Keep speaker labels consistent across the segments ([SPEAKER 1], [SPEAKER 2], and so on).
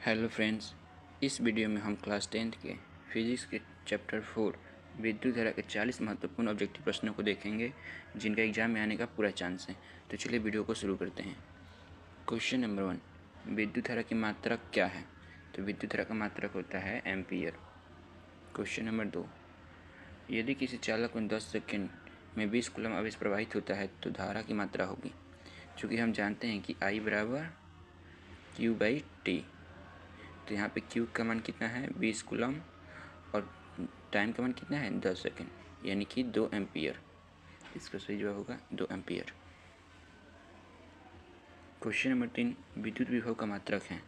[SPEAKER 1] Hello friends, इस video में हम क्लास 10th के फिजिक्स के चैप्टर 4 विद्युत धारा के 40 महत्वपूर्ण ऑब्जेक्टिव प्रश्नों को देखेंगे जिनका एग्जाम में आने का पूरा चांस है। तो चलिए वीडियो को शुरू करते हैं। क्वेश्चन नंबर 1, विद्युत धारा की मात्रक क्या है? तो विद्युत धारा का मात्रक होता है एम्पियर। क्वेश्चन नंबर 2, यदि किसी चालक में 10 सेकेंड में 20 कूलम आवेश प्रवाहित होता है तो धारा की मात्रा होगी। चूँकि हम जानते हैं कि I बराबर Q/T, तो यहाँ पे Q का मान कितना है 20 कूलम और टाइम का मान कितना है 10 सेकेंड, यानी कि 2 एम्पियर। इसका सही जवाब होगा 2 एम्पियर। क्वेश्चन नंबर 3, विद्युत विभव का मात्रक है।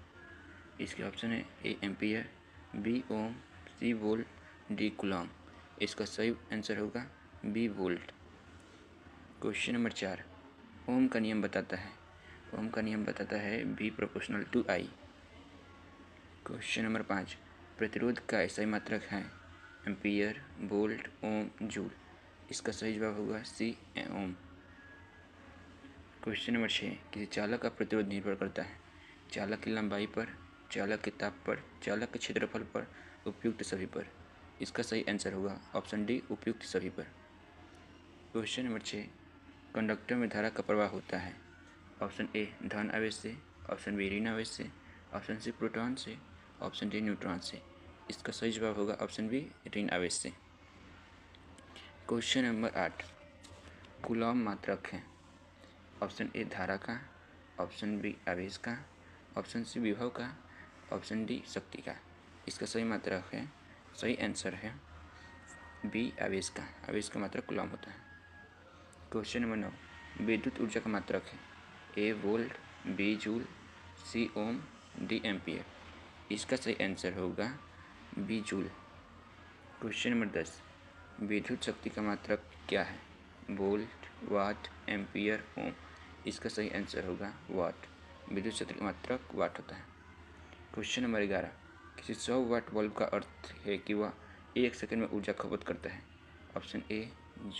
[SPEAKER 1] इसके ऑप्शन है A ampere, B ohm, C volt, D coulomb. इसका सही आंसर होगा B volt. Question number 4, ohm का नियम बताता है। ओम का नियम बताता है V proportional to I। Question number 5, प्रतिरोध का ऐसा ही मात्रक है एम्पियर, वोल्ट, ओम, जूल। इसका सही जवाब होगा सी ओम। क्वेश्चन नंबर 6, किसी चालक का प्रतिरोध निर्भर करता है चालक की लंबाई पर, चालक के ताप पर, चालक के क्षेत्रफल पर, उपयुक्त सभी पर। इसका सही आंसर होगा ऑप्शन डी, उपयुक्त सभी पर। क्वेश्चन नंबर 6, कंडक्टर में धारा का प्रवाह होता है ऑप्शन ए धन आवेश से, ऑप्शन बी ऋण आवेश से, ऑप्शन सी प्रोटॉन से, ऑप्शन डी न्यूट्रॉन से। इसका सही जवाब होगा ऑप्शन बी ऋण आवेश से। क्वेश्चन नंबर 8, कूलॉम मात्रक है ऑप्शन ए धारा का, ऑप्शन बी आवेश का, ऑप्शन सी विभव का, ऑप्शन डी शक्ति का। इसका सही मात्रक है, सही आंसर है बी आवेश का। आवेश का मात्रक कूलॉम होता है। क्वेश्चन नंबर 9, विद्युत ऊर्जा का मात्रक है ए वोल्ट, बी जूल, सी ओम, डी एम्पियर। इसका सही आंसर होगा बी जूल। क्वेश्चन नंबर 10, विद्युत शक्ति का मात्रक क्या है वोल्ट, वाट, एम्पियर, ओम। इसका सही आंसर होगा वाट। विद्युत शक्ति का मात्रक वाट होता है। क्वेश्चन नंबर 11, किसी 100 वाट बल्ब का अर्थ है कि वह 1 सेकंड में ऊर्जा खपत करता है option A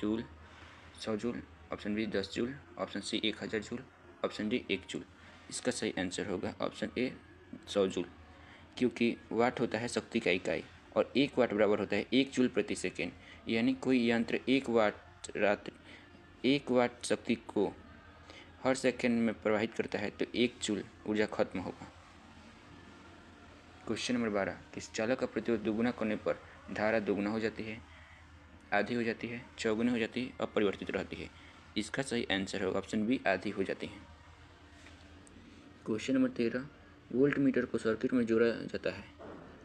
[SPEAKER 1] joule, 100 joule, option B 10 joule, option C 1000 joule, option D 1 joule. इसका सही आंसर होगा ऑप्शन ए 100 जूल, क्योंकि वाट होता है शक्ति का इकाई और 1 वाट बराबर होता है 1 जूल प्रति सेकेंड। यानी कोई यंत्र 1 वाट शक्ति को हर सेकेंड में प्रवाहित करता है तो 1 जूल ऊर्जा खत्म होगा। क्वेश्चन नंबर 12, किसी चालक का प्रतिरोध दोगुना करने पर धारा दोगुना हो जाती है, आधी हो जाती है, चौगुनी हो जाती है, अपरिवर्तित रहती है। इसका सही आंसर होगा ऑप्शन बी आधी हो जाती है। क्वेश्चन नंबर 13, वोल्ट मीटर को सर्किट में जोड़ा जाता है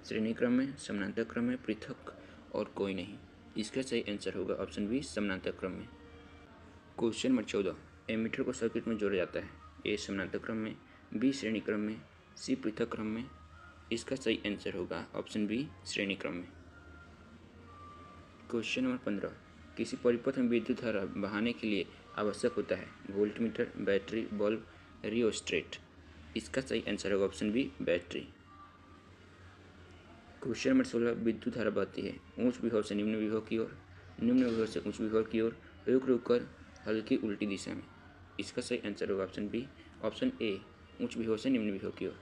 [SPEAKER 1] श्रेणी क्रम में, समानांतर क्रम में, पृथक और कोई नहीं। इसका सही आंसर होगा ऑप्शन बी समानांतर क्रम में। क्वेश्चन नंबर 14, एमीटर को सर्किट में जोड़ा जाता है ए समानांतर क्रम में, बी श्रेणी क्रम में, सी पृथक क्रम में। इसका सही आंसर होगा ऑप्शन बी श्रेणी क्रम में। क्वेश्चन नंबर 15, किसी परिपथ में विद्युत धारा बहाने के लिए आवश्यक होता है वोल्टमीटर, बैटरी, बल्ब, रियोस्टेट। इसका सही आंसर होगा option B battery. Question number 16, विद्युत धारा बहती है उच्च विभव से निम्न विभव की ओर, निम्न विभव से उच्च विभव की ओर, रुक रुक कर हल्की उल्टी दिशा में। इसका सही आंसर होगा ऑप्शन बी, ऑप्शन ए उच्च विभव से निम्न विभव की ओर।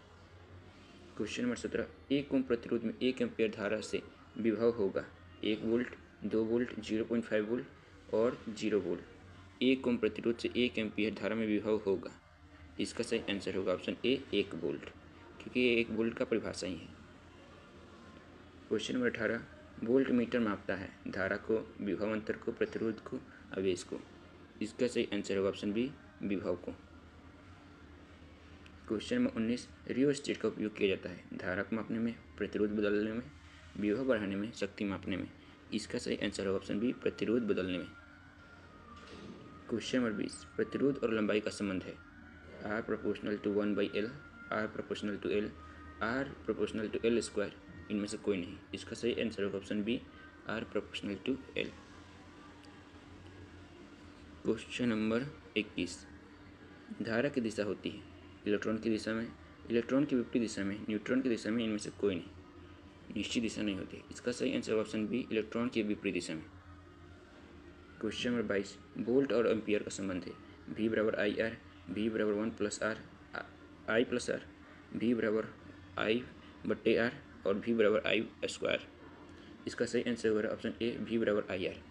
[SPEAKER 1] क्वेश्चन नंबर 17, 1 ओम प्रतिरोध में 1 एम्पियर धारा से विभव होगा 1 वोल्ट, 2 वोल्ट, 0.5 वोल्ट और 0 वोल्ट। 1 ओम प्रतिरोध से 1 एम्पियर धारा में विभव होगा। इसका सही आंसर होगा ऑप्शन ए 1 वोल्ट, क्योंकि ये 1 वोल्ट का परिभाषा ही है। क्वेश्चन नंबर 18, वोल्ट मीटर मापता है धारा को, विभव अंतर को, प्रतिरोध को, आवेश को। इसका सही आंसर होगा ऑप्शन बी विभव को। क्वेश्चन नंबर 19, रियोस्टेट का उपयोग किया जाता है धारा को मापने में, प्रतिरोध बदलने में, विभव बढ़ाने में, शक्ति मापने में। इसका सही आंसर होगा ऑप्शन बी प्रतिरोध बदलने में। क्वेश्चन नंबर 20, प्रतिरोध और लंबाई का संबंध है R proportional to 1/L, R proportional to L, R proportional to L square. इनमें से कोई नहीं। इसका सही आंसर होगा option B R proportional to L। Question number 21, धारा की दिशा होती है इलेक्ट्रॉन की दिशा में, इलेक्ट्रॉन की विपरीत दिशा में, न्यूट्रॉन की दिशा में। इनमें से कोई नहीं। निश्चित दिशा नहीं होती। इसका सही आंसर ऑप्शन बी इलेक्ट्रॉन की विपरीत दिशा में। क्वेश्चन नंबर 22, वोल्ट और एम्पियर का संबंध है V बराबर IR, V बराबर 1 + R, I + R, V बराबर I बट्टे आर और V बराबर आई स्क्वायर। इसका सही आंसर होगा ऑप्शन ए V बराबर आई आर।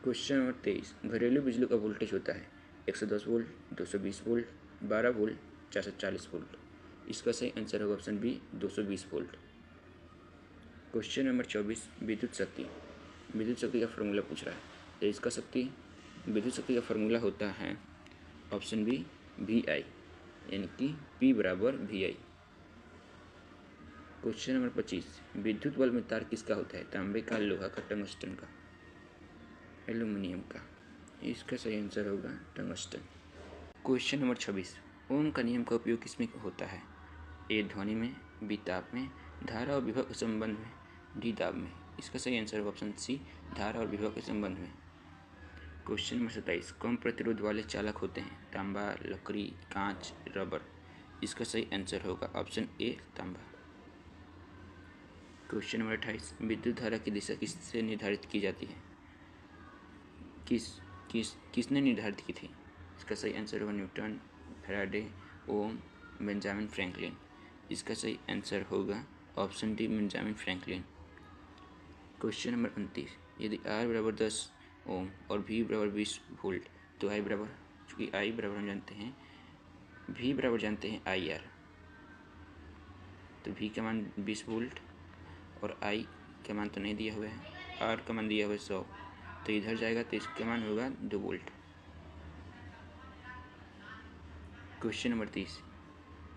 [SPEAKER 1] क्वेश्चन नंबर 23, घरेलू बिजली का वोल्टेज होता है 110 वोल्ट, 220 वोल्ट, 12 वोल्ट, 440 वोल्ट। इसका सही आंसर होगा option B 220 volt. Question number 24, विद्युत शक्ति। विद्युत शक्ति का फॉर्मूला पूछ रहा है। तो इसका विद्युत शक्ति का फॉर्मूला होता है ऑप्शन बी वी आई, यानी कि P बराबर वी आई। क्वेश्चन नंबर 25, विद्युत बल्ब में तार किसका होता है? तांबे का, लोहा का, टंगस्टन का, एल्यूमिनियम का। इसका सही आंसर होगा टंगस्टन। क्वेश्चन नंबर 26, ओम का नियम का उपयोग किसमें होता है? ए ध्वनि में, बी ताप में, धारा और विभव के संबंध में, डी दाब में। इसका सही आंसर होगा ऑप्शन सी धारा और विभव के संबंध में। क्वेश्चन नंबर 27, कम प्रतिरोध वाले चालक होते हैं? तांबा, लकड़ी, कांच, रबर। इसका सही आंसर होगा ऑप्शन ए तांबा। क्वेश्चन नंबर 28, विद्युत धारा की दिशा किससे निर्धारित की जाती है? किसने निर्धारित की थी? इसका सही आंसर होगा न्यूटन, फैराडे, ओम, बेंजामिन फ्रैंकलिन। इसका सही आंसर होगा option D Benjamin Franklin. Question number 29, यदि R बराबर 10 ओम और V बराबर 20 वोल्ट तो I बराबर, चूँकि I बराबर हम जानते हैं, V बराबर जानते हैं IR, तो V का मान 20 वोल्ट और I का मान तो नहीं दिया हुआ है, R का मान दिया हुआ है 100, तो इधर जाएगा तो इसका मान होगा 2 वोल्ट। क्वेश्चन नंबर 30,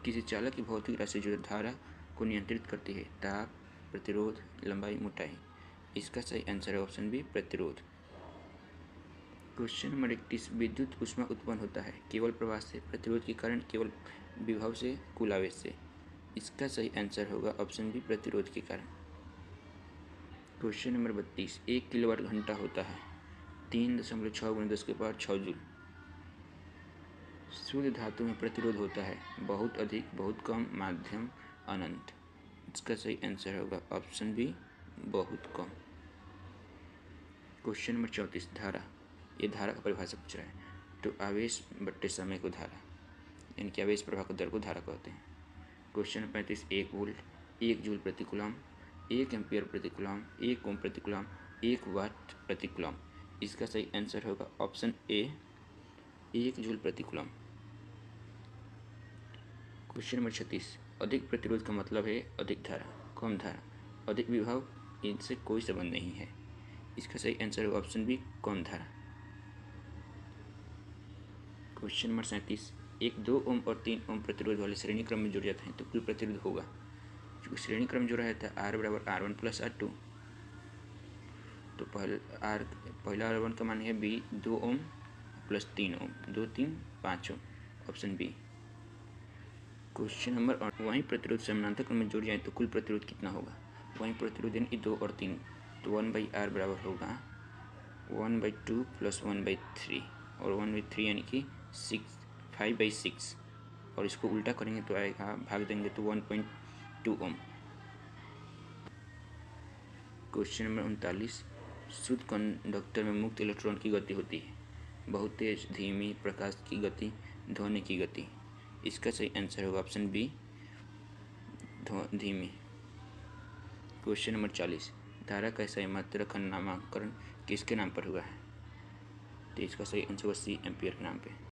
[SPEAKER 1] किसी चालक की भौतिक राशि जो धारा को नियंत्रित करती है? ताप, प्रतिरोध, लंबाई, मोटाई। इसका सही आंसर है ऑप्शन बी प्रतिरोध। क्वेश्चन नंबर 31, विद्युत ऊष्मा उत्पन्न होता है केवल प्रवाह से, प्रतिरोध के कारण, केवल विभव से, कुल आवेश से। इसका सही आंसर होगा ऑप्शन बी प्रतिरोध के कारण। क्वेश्चन नंबर 32, 1 किलोवाट घंटा होता है 3.6 × 10⁶ जूल। शुद्ध धातु में प्रतिरोध होता है बहुत अधिक, बहुत कम, माध्यम, अनंत। इसका सही आंसर होगा ऑप्शन बी बहुत कम। क्वेश्चन नंबर 34, धारा। ये धारा का परिभाषा पूछ रहा है। तो आवेश बट्टे समय को धारा, यानी कि आवेश प्रवाह को दर को धारा कहते हैं। क्वेश्चन नंबर 35, 1 वोल्ट, 1 जूल प्रति कूलम, 1 एम्पियर प्रति कूलम, 1 ओम प्रति कूलम, 1 वाट प्रति कूलम। इसका सही आंसर होगा ऑप्शन ए 1 जूल प्रति कूलम। क्वेश्चन नंबर 36, अधिक प्रतिरोध का मतलब है अधिक धारा, कम धारा, अधिक विभव, इनसे कोई संबंध नहीं है। इसका सही आंसर होगा ऑप्शन बी कम धारा। क्वेश्चन नंबर 37, एक 2 ओम और 3 ओम प्रतिरोध वाले श्रेणी क्रम में जुड़ जाते हैं तो कुल प्रतिरोध होगा। क्योंकि श्रेणी क्रम जो रहता है R बराबर R1 + R2, तो पहला R1 का मान है बी 2 ओम + 3 ओम, 2 3 5 ओम, ऑप्शन बी। क्वेश्चन नंबर 8, वहीं प्रतिरोध समानांतर क्रम में जुड़ जाए तो कुल प्रतिरोध कितना होगा? वहीं प्रतिरोध यानी 2 और 3, तो 1/R बराबर होगा 1/2 + 1/3 और 1/3 यानी कि 5/6, और इसको उल्टा करेंगे तो आएगा, भाग देंगे तो 1.2 ओम। क्वेश्चन नंबर 39, शुद्ध कंडक्टर में मुक्त इलेक्ट्रॉन की गति होती है बहुत तेज, धीमी, प्रकाश की गति, ध्वनि की गति। इसका सही आंसर होगा ऑप्शन बी धीमी। क्वेश्चन नंबर 40, धारा का सही मात्रा का नामकरण किसके नाम पर हुआ है? तो इसका सही आंसर होगा सी एम्पियर के नाम पे।